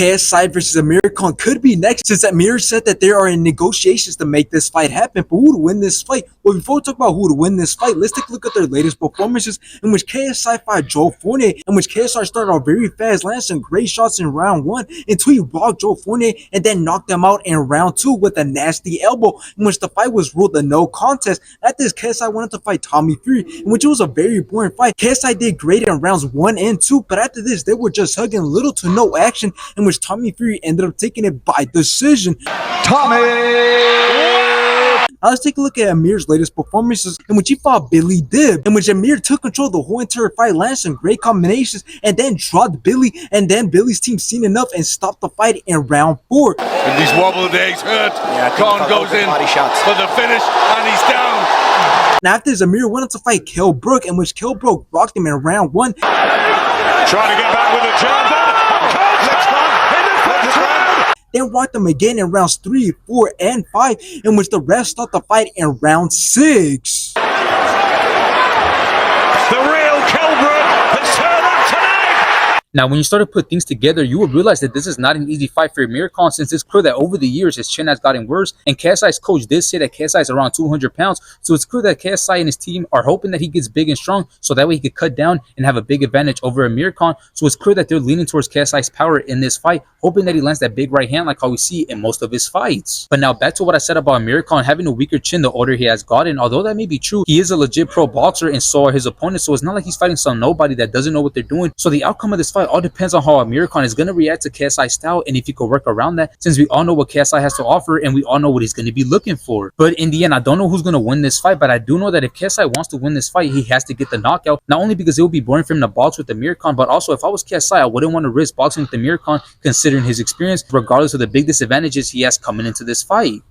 KSI versus Amir Khan could be next, since Amir said that there are in negotiations to make this fight happen. But who to win this fight? Well, before we talk about who to win this fight, let's take a look at their latest performances, in which KSI fought Joe Fournier, in which KSI started off very fast, landed some great shots in round 1, until he rocked Joe Fournier and then knocked him out in round 2 with a nasty elbow, in which the fight was ruled a no contest. After this, KSI wanted to fight Tommy Fury, in which it was a very boring fight. KSI did great in rounds 1 and 2, but after this, they were just hugging, little to no action, in which Tommy Fury ended up taking it by decision. Now let's take a look at Amir's latest performances, in which he fought Billy Dib, in which Amir took control of the whole entire fight, landed some great combinations, and then dropped Billy, and then Billy's team seen enough and stopped the fight in round 4. And these wobble days hurt. Khan goes in for the finish, and he's down. Now after this, Amir went on to fight Kell Brook, in which Kell Brook rocked him in round 1. Trying to get back with a jab. Then rocked him again in rounds 3, 4, and 5, in which the ref stopped the fight in round 6. The real Kelbrook has turned up tonight. Now, when you start to put things together, you will realize that this is not an easy fight for Amir Khan, since it's clear that over the years his chin has gotten worse, and KSI's coach did say that KSI is around 200 pounds, so it's clear that KSI and his team are hoping that he gets big and strong, so that way he could cut down and have a big advantage over Amir Khan. So it's clear that they're leaning towards KSI's power in this fight, hoping that he lands that big right hand like how we see in most of his fights. But now back to what I said about Amir Khan having a weaker chin the older he has gotten. Although that may be true, he is a legit pro boxer and so are his opponents, so it's not like he's fighting some nobody that doesn't know what they're doing. So the outcome of this fight all depends on how Amir Khan is going to react to KSI's style, and if he could work around that, since we all know what KSI has to offer and we all know what he's going to be looking for. But in the end, I don't know who's going to win this fight, but I do know that if KSI wants to win this fight, he has to get the knockout, not only because it would be boring for him to box with Amir Khan, but also if I was KSI, I wouldn't want to risk boxing with Amir Khan considering his experience, regardless of the big disadvantages he has coming into this fight.